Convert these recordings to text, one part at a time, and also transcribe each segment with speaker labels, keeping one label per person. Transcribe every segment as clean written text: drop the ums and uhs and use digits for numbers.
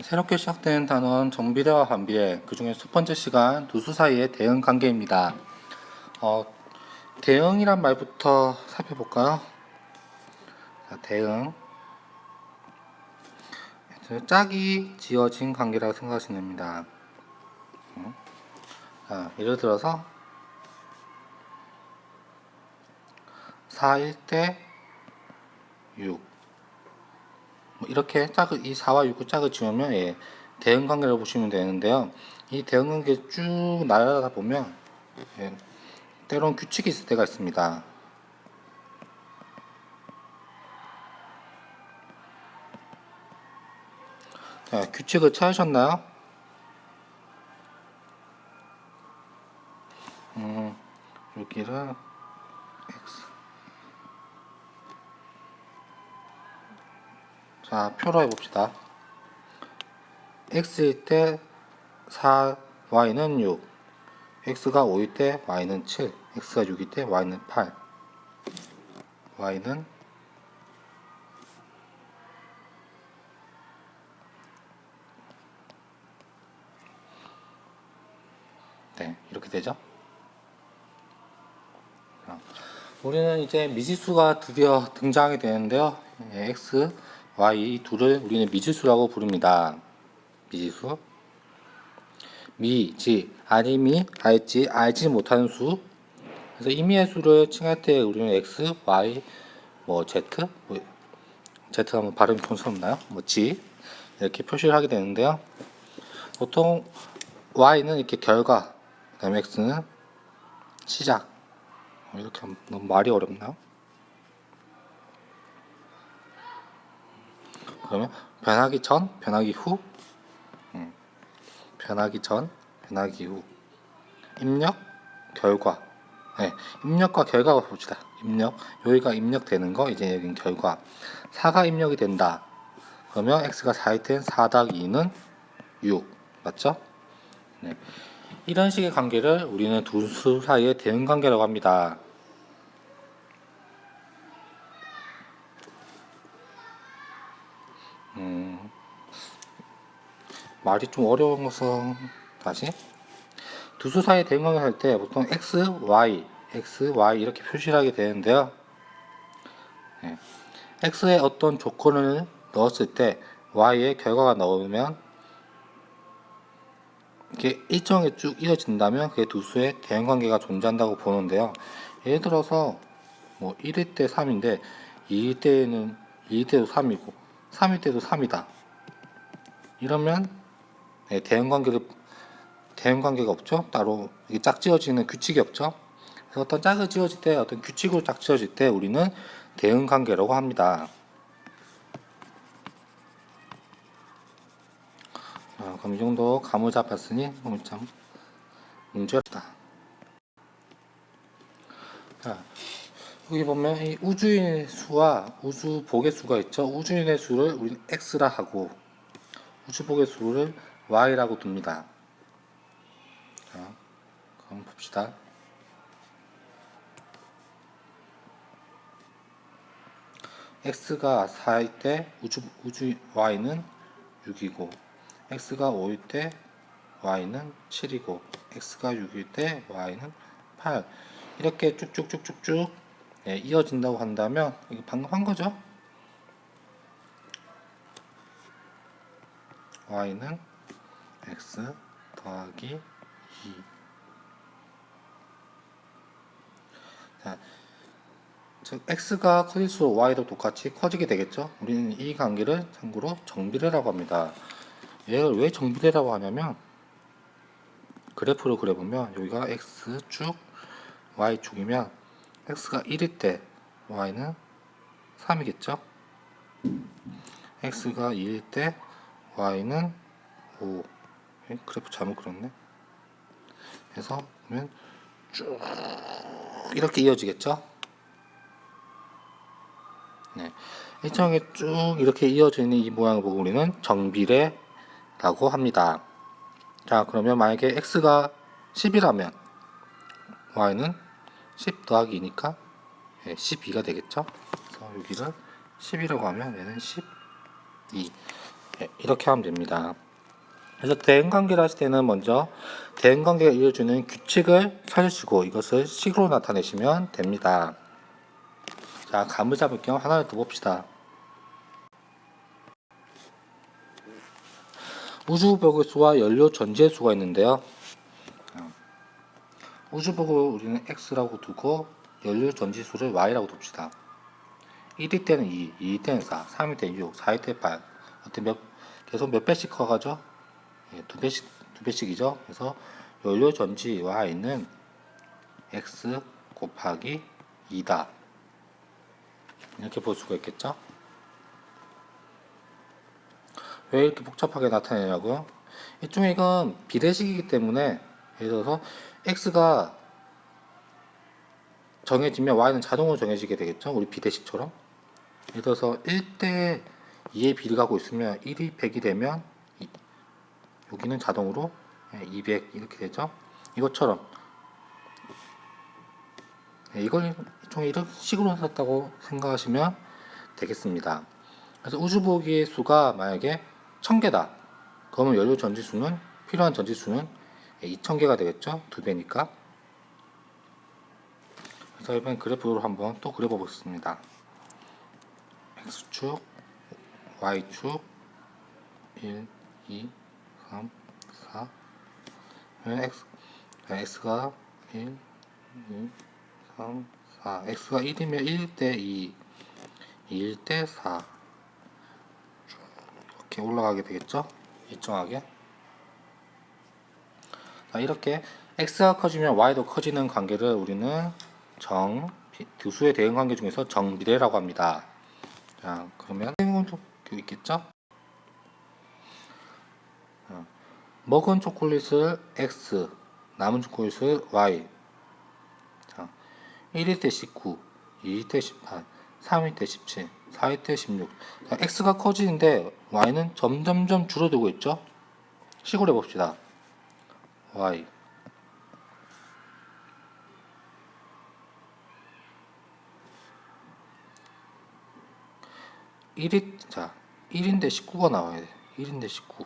Speaker 1: 새롭게 시작된 단원 정비례와 반비례, 그 중에 첫 번째 시간 두수 사이의 대응 관계입니다. 대응이란 말부터 살펴볼까요? 자, 대응. 짝이 지어진 관계라고 생각하시면 됩니다. 예를 들어서 4일 때 6. 이렇게 짝을, 이 4와 6의 짝을 지으면 대응 관계를 보시면 되는데요. 이 대응 관계 쭉 나열하다 보면 때론 규칙이 있을 때가 있습니다. 자, 규칙을 찾으셨나요? 여기를 x. 자, 표로 해봅시다. x일 때 4, y는 6, x가 5일 때 y는 7, x가 6일 때 y는 8, y는 이렇게 되죠. 우리는 이제 미지수가 드디어 등장하게 되는데요. x, y 이 둘을 우리는 미지수라고 부릅니다. 미지수. 미지, 아니미, 알지, 알지 못하는 수. 그래서 임의의 수를 칭할 때 우리는 x, y, z, z 하면 발음이 촌스럽나요? g 이렇게 표시를 하게 되는데요. 보통 y는 이렇게 결과, 그다음에 x는 시작. 이렇게 하면 너무 말이 어렵나요? 그러면 변하기 전, 변하기 후, 변하기 전, 변하기 후, 입력, 결과. 입력과 결과가 봅시다. 입력, 여기가 입력되는 거, 이제 여기는 결과. 4가 입력이 된다. 그러면 x가 4일 땐 4 더하기 2는 6. 맞죠? 네. 이런 식의 관계를 우리는 두 수 사이의 대응 관계라고 합니다. 말이 좀 어려워서 다시 두 수 사이의 대응 관계 할 때 보통 x, y 이렇게 표시를 하게 되는데요. x에 어떤 조건을 넣었을 때 y의 결과가 나오면 이게 일정하게 쭉 이어진다면 그게 두 수의 대응 관계가 존재한다고 보는데요. 예를 들어서 뭐 1일 때 3인데 2일 때는 2일 때도 3이고 3일 때도 3이다. 이러면 대응 관계가 없죠. 따로 이게 짝지어지는 규칙이 없죠. 그래서 어떤 짝을 지어질 때, 어떤 규칙으로 짝지어질 때 우리는 대응 관계라고 합니다. 그럼 이 정도 감을 잡았으니 참 문제없다. 여기 보면 이 우주인의 수와 우주복의 수가 있죠. 우주인의 수를 우리는 x라 하고 우주복의 수를 y라고 둡니다. 자, 그럼 봅시다. x가 4일 때 우주 y는 6이고 x가 5일 때 y는 7이고 x가 6일 때 y는 8 이렇게 쭉쭉쭉쭉쭉 이어진다고 한다면 이거 방금 한 거죠. y는 x 더하기 2. 자, 즉 x가 커질수록 y도 똑같이 커지게 되겠죠. 우리는 이 관계를 참고로 정비례라고 합니다. 얘를 왜 정비례라고 하냐면 그래프로 그려보면 여기가 x축 y축이면 x가 1일 때 y는 3이겠죠. x가 2일 때 y는 5. 그래프 잘못 그렸네. 그래서 보면 쭉 이렇게 이어지겠죠. 일정하게 쭉 이렇게 이어져 있는 이 모양을 보고 우리는 정비례라고 합니다. 자, 그러면 만약에 x가 10이라면 y는 10 더하기 2니까 12가 되겠죠. 그래서 여기를 10이라고 하면 얘는 12. 이렇게 하면 됩니다. 그래서 대응관계를 하실 때는 먼저 대응관계가 이어주는 규칙을 찾으시고 이것을 식으로 나타내시면 됩니다. 자, 감을 잡을 겸 하나를 더 봅시다. 우주복의 수와 연료 전지의 수가 있는데요. 우주복을 우리는 x라고 두고 연료 전지 수를 y라고 둡시다. 1일 때는 2, 2일 때는 4, 3일 때 6, 4일 때 8. 계속 몇 배씩 커가죠? 두 배씩이죠. 그래서 연료 전지 y는 x 곱하기 2다. 이렇게 볼 수가 있겠죠? 왜 이렇게 복잡하게 나타내냐고요? 일종의 이건 비례식이기 때문에 예를 들어서 x가 정해지면 y는 자동으로 정해지게 되겠죠? 우리 비례식처럼. 예를 들어서 1대 2의 비례가 하고 있으면 1이 100이 되면 여기는 자동으로 200 이렇게 되죠? 이것처럼 이걸 일종의 이런 식으로 썼다고 생각하시면 되겠습니다. 그래서 우주보기의 수가 만약에 1000개다. 그러면 연료 전지수는 필요한 전지수는 2000개가 되겠죠? 2배니까. 그래서 이번 그래프로 한번 또 그려봐 보겠습니다. X축, Y축 1, 2, 3, 4 X가 1, 2, 3, 4 X가 1이면 1대 2, 2대 4 이렇게 올라가게 되겠죠? 일정하게. 자, 이렇게 x가 커지면 y도 커지는 관계를 우리는 두 수의 대응 관계 중에서 정비례라고 합니다. 자, 그러면 생각도 있겠죠? 먹은 초콜릿을 x, 남은 초콜릿을 y. 자, 1일 때 19, 2일 때 18, 3일 때 17, 4일 때 16. 자, x가 커지는데 y는 점점점 줄어들고 있죠? 식으로 해봅시다. y 1인데 19가 나와야 돼. 1인데 19.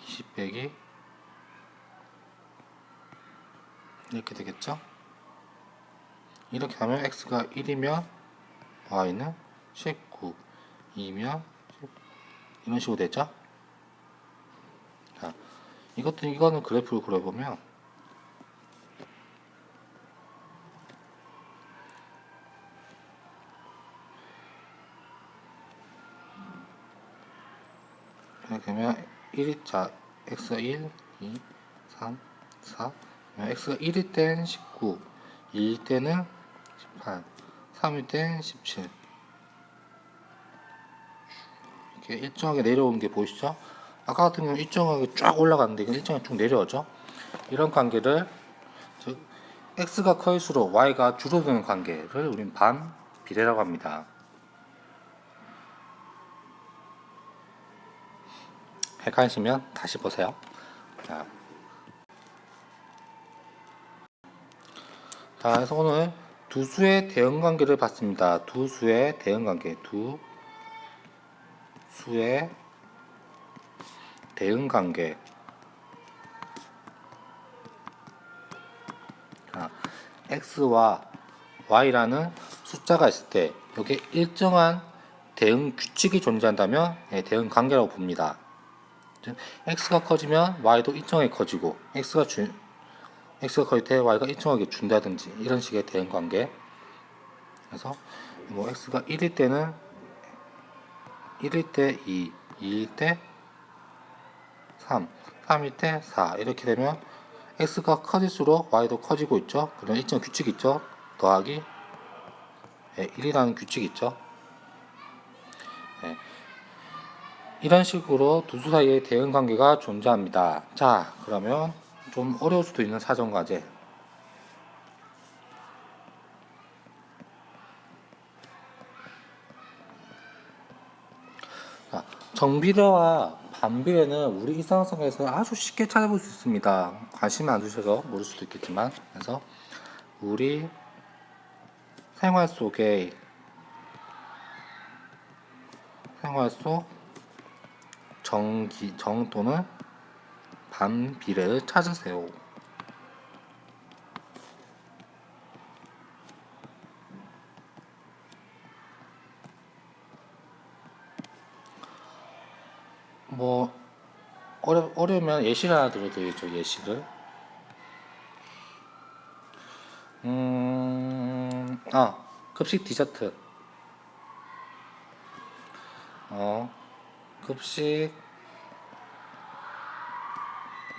Speaker 1: 20 빼기 이렇게 되겠죠? 이렇게 하면 x가 1이면 y는 19, 2면 10, 이런 식으로 되죠? 자, 이거는 그래프를 그려보면 이렇게 하면 1자 x가 1, 2, 3, 4 x가 1일 땐 19, 2일 때는 18, 3일 땐 17 이렇게 일정하게 내려오는 게 보이시죠? 아까 같은 경우는 일정하게 쫙 올라갔는데 이건 일정하게 쭉 내려오죠? 이런 관계를 즉 x가 커질수록 y가 줄어드는 관계를 우린 반비례라고 합니다. 헷갈리시면 다시 보세요. 자, 그래서 오늘 두 수의 대응 관계를 봤습니다. 두 수의 대응 관계, 두 수의 대응 관계. 자, x와 y라는 숫자가 있을 때 여기에 일정한 대응 규칙이 존재한다면 대응 관계라고 봅니다. x가 커지면 y도 일정하게 커지고 x가 커질 때 y가 일정하게 준다든지 이런 식의 대응 관계. 그래서 뭐 x가 1일 때는 1일 때 2, 2일 때 3, 3일 때 4 이렇게 되면 x가 커질수록 y도 커지고 있죠. 그런 일정 규칙이 있죠. 더하기 1이라는 규칙이 있죠. 이런 식으로 두 수 사이의 대응 관계가 존재합니다. 자, 그러면 좀 어려울 수도 있는 사전 과제. 자, 정비례와 반비례는 우리 일상생활에서 아주 쉽게 찾아볼 수 있습니다. 관심 안 두셔서 모를 수도 있겠지만, 그래서 우리 생활 속 정 또는 반 비례를 찾으세요. 뭐 어려우면 예시를 하나 들어드리죠. 예시를. 급식 디저트. 급식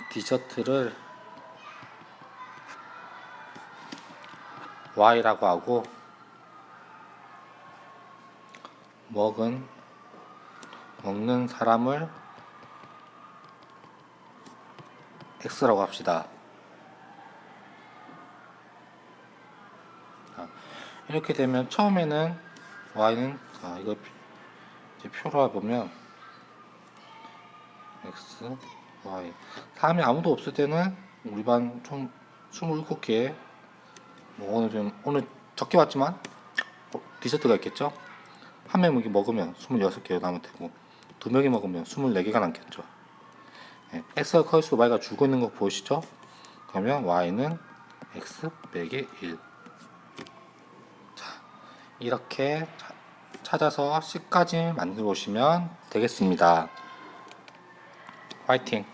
Speaker 1: 디저트를 Y라고 하고 먹는 사람을 X라고 합시다. 이렇게 되면 처음에는 Y는 이거 이제 표로 해보면 X, Y. 다음에 아무도 없을 때는 우리 반 총 27개, 뭐 오늘 적게 왔지만 디저트가 있겠죠? 한 명이 먹으면 26개가 남을 테고, 두 명이 먹으면 24개가 남겠죠. X가 커질수록 Y가 줄고 있는 거 보이시죠? 그러면 Y는 X 빼기 1. 자, 이렇게 찾아서 C까지 만들어 오시면 되겠습니다. 화이팅!